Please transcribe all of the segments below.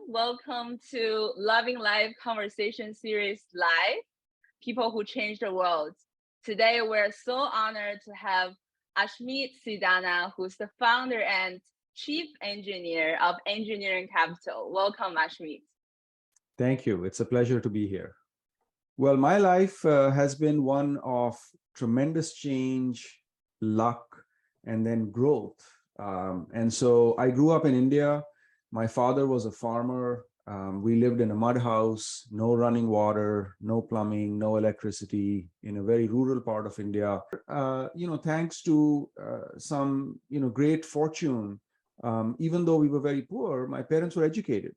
Welcome to Loving Life Conversation Series Live, People Who Change the World. Today, we're so honored to have Ashmeet Sidana, who's the founder and chief engineer of Engineering Capital. Welcome, Ashmeet. Thank you. It's a pleasure to be here. Well, my life has been one of tremendous change, luck, and then growth. And so I grew up in India. My father was a farmer. We lived in a mud house, no running water, no plumbing, no electricity, in a very rural part of India. Thanks to some, great fortune, even though we were very poor, my parents were educated.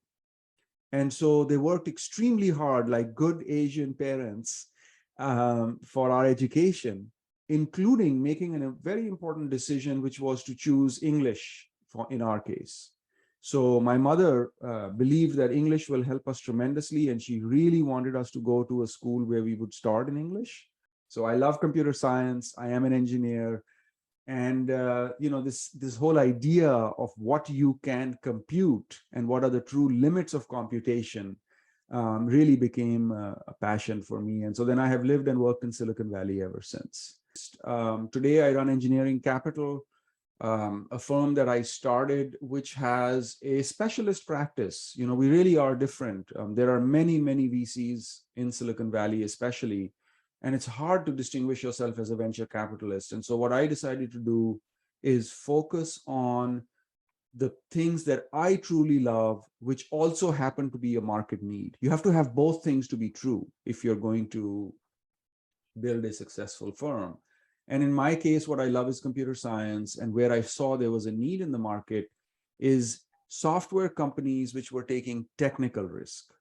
And so they worked extremely hard, like good Asian parents, for our education, including making a very important decision, which was to choose English in our case. So my mother believed that English will help us tremendously, and she really wanted us to go to a school where we would start in English. So I love computer science. I am an engineer. And this whole idea of what you can compute and what are the true limits of computation really became a passion for me. And so then I have lived and worked in Silicon Valley ever since. Today I run Engineering Capital, a firm that I started, which has a specialist practice. We really are different. There are many VCs in Silicon Valley, especially. And it's hard to distinguish yourself as a venture capitalist. And so what I decided to do is focus on the things that I truly love, which also happen to be a market need. You have to have both things to be true if you're going to build a successful firm. And in my case, what I love is computer science. And where I saw there was a need in the market is software companies which were taking technical risk.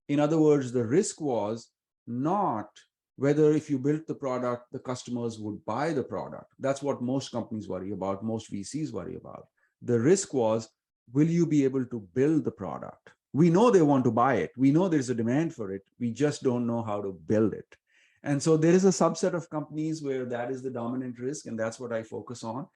In other words, the risk was not whether if you built the product, the customers would buy the product. That's what most companies worry about, most VCs worry about. The risk was, will you be able to build the product? We know they want to buy it. We know there's a demand for it. We just don't know how to build it. And so there is a subset of companies where that is the dominant risk, and that's what I focus on.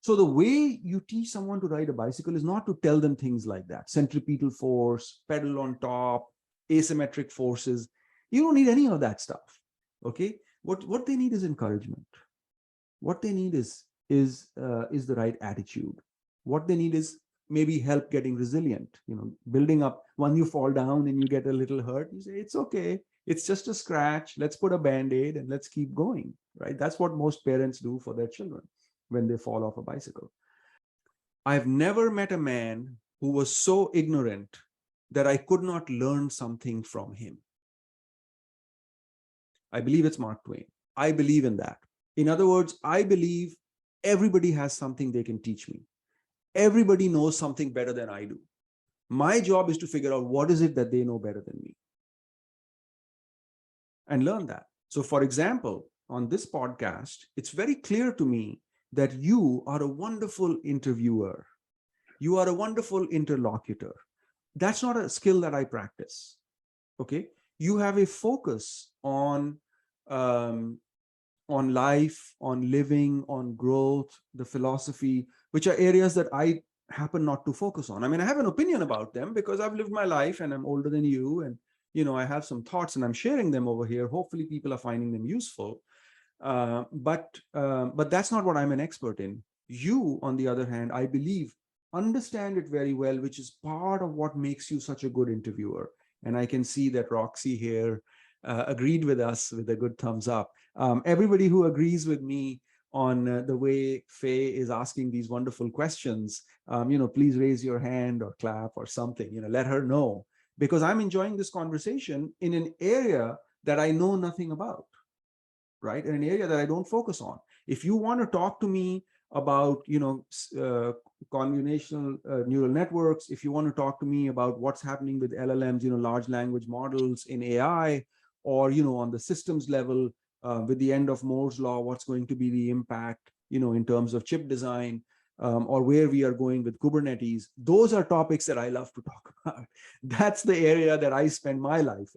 So the way you teach someone to ride a bicycle is not to tell them things like that. Centripetal force, pedal on top, asymmetric forces. You don't need any of that stuff. Okay, what they need is encouragement. What they need is the right attitude. What they need is maybe help getting resilient. Building up. When you fall down and you get a little hurt, you say it's okay. It's just a scratch. Let's put a band-aid and let's keep going. Right? That's what most parents do for their children when they fall off a bicycle. I've never met a man who was so ignorant that I could not learn something from him. I believe it's Mark Twain. I believe in that. In other words, I believe everybody has something they can teach me. Everybody knows something better than I do. My job is to figure out what is it that they know better than me and learn that. So for example, on this podcast, it's very clear to me that you are a wonderful interviewer. You are a wonderful interlocutor. That's not a skill that I practice. Okay. You have a focus on life, on living, on growth, the philosophy, which are areas that I happen not to focus on. I mean, I have an opinion about them because I've lived my life and I'm older than you. And, I have some thoughts and I'm sharing them over here. Hopefully people are finding them useful. But that's not what I'm an expert in. You, on the other hand, I believe, understand it very well, which is part of what makes you such a good interviewer. And I can see that Roxy here agreed with us with a good thumbs up. Everybody who agrees with me on the way Faye is asking these wonderful questions, please raise your hand or clap or something, let her know, because I'm enjoying this conversation in an area that I know nothing about, right? In an area that I don't focus on. If you want to talk to me about, convolutional neural networks, if you want to talk to me about what's happening with LLMs, large language models in AI, or, on the systems level, with the end of Moore's law, what's going to be the impact, in terms of chip design, or where we are going with Kubernetes, those are topics that I love to talk about. That's the area that I spend my life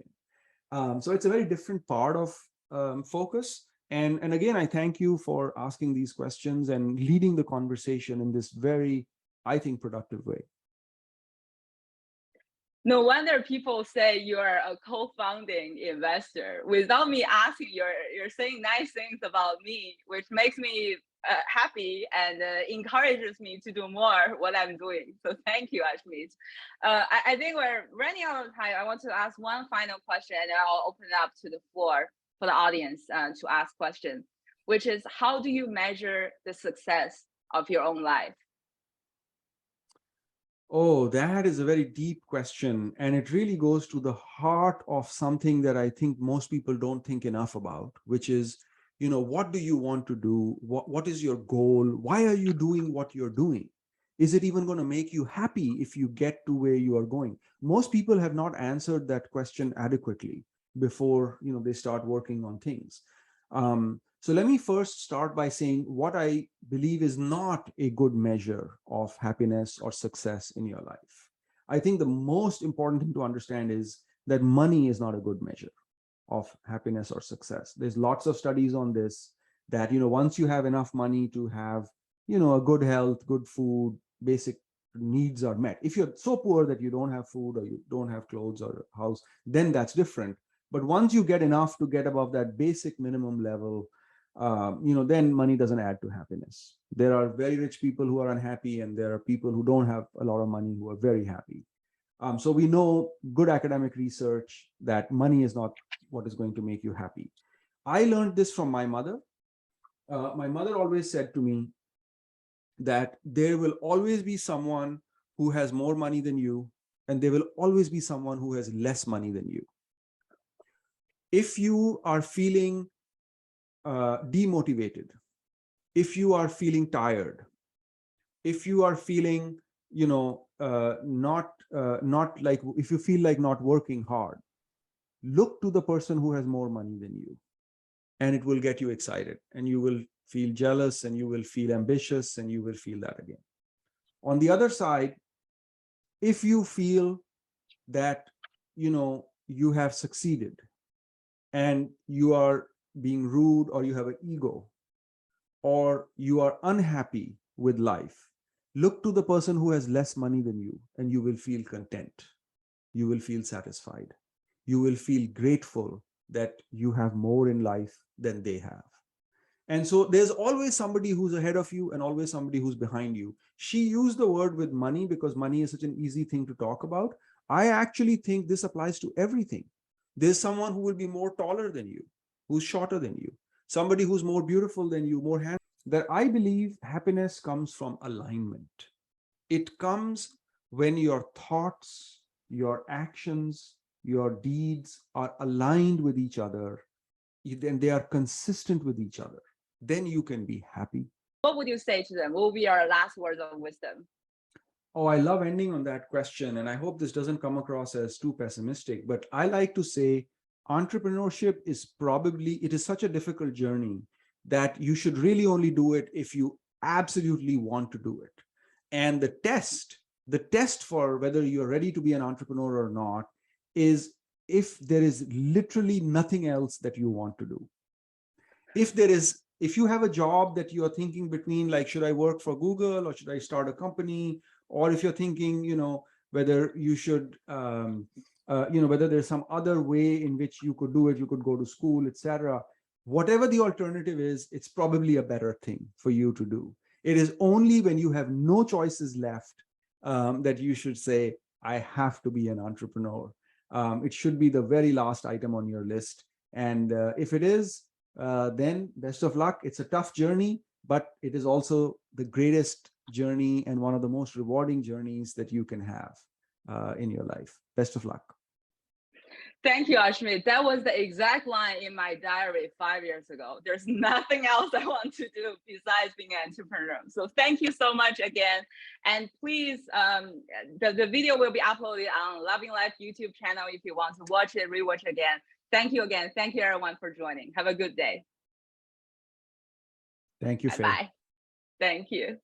in. So it's a very different part of focus. And again, I thank you for asking these questions and leading the conversation in this very, I think, productive way. No wonder people say you are a co-founding investor. Without me asking, you're saying nice things about me, which makes me happy and encourages me to do more what I'm doing. So thank you, Ashmeet. I think we're running out of time. I want to ask one final question, and then I'll open it up to the floor for the audience to ask questions, which is, how do you measure the success of your own life? Oh, that is a very deep question. And it really goes to the heart of something that I think most people don't think enough about, which is, what do you want to do? What is your goal? Why are you doing what you're doing? Is it even going to make you happy if you get to where you are going? Most people have not answered that question adequately before, they start working on things. So let me first start by saying what I believe is not a good measure of happiness or success in your life. I think the most important thing to understand is that money is not a good measure of happiness or success. There's lots of studies on this, that, once you have enough money to have, a good health, good food, basic needs are met. If you're so poor that you don't have food or you don't have clothes or a house, then that's different. But once you get enough to get above that basic minimum level, then money doesn't add to happiness. There are very rich people who are unhappy, and there are people who don't have a lot of money who are very happy. So we know, good academic research, that money is not what is going to make you happy. I learned this from my mother. My mother always said to me that there will always be someone who has more money than you, and there will always be someone who has less money than you. If you are feeling demotivated, if you are feeling tired, if you are feeling, not like, if you feel like not working hard, look to the person who has more money than you, and it will get you excited, and you will feel jealous, and you will feel ambitious, and you will feel that again. On the other side, if you feel that, you have succeeded, and you are being rude, or you have an ego, or you are unhappy with life, look to the person who has less money than you, and you will feel content. You will feel satisfied. You will feel grateful that you have more in life than they have. And so there's always somebody who's ahead of you and always somebody who's behind you. She used the word with money because money is such an easy thing to talk about. I actually think this applies to everything. There's someone who will be more taller than you, who's shorter than you, somebody who's more beautiful than you, more handsome. That I believe happiness comes from alignment. It comes when your thoughts, your actions, your deeds are aligned with each other, and they are consistent with each other. Then you can be happy. What would you say to them? What will be your last words of wisdom? Oh, I love ending on that question. And I hope this doesn't come across as too pessimistic, but I like to say entrepreneurship is it is such a difficult journey that you should really only do it if you absolutely want to do it. And the test for whether you're ready to be an entrepreneur or not is if there is literally nothing else that you want to do. If you have a job that you're thinking between, like, should I work for Google or should I start a company? Or if you're thinking, whether you should, whether there's some other way in which you could do it, you could go to school, etc. Whatever the alternative is, it's probably a better thing for you to do. It is only when you have no choices left that you should say, I have to be an entrepreneur. It should be the very last item on your list. And if it is, then best of luck. It's a tough journey, but it is also the greatest journey and one of the most rewarding journeys that you can have in your life. Best of luck. Thank you, Ashmeet. That was the exact line in my diary 5 years ago. There's nothing else I want to do besides being an entrepreneur. So thank you so much again. And please, the video will be uploaded on Loving Life YouTube channel if you want to watch it, rewatch again. Thank you again. Thank you, everyone, for joining. Have a good day. Thank you, Faye. Bye-bye. Thank you.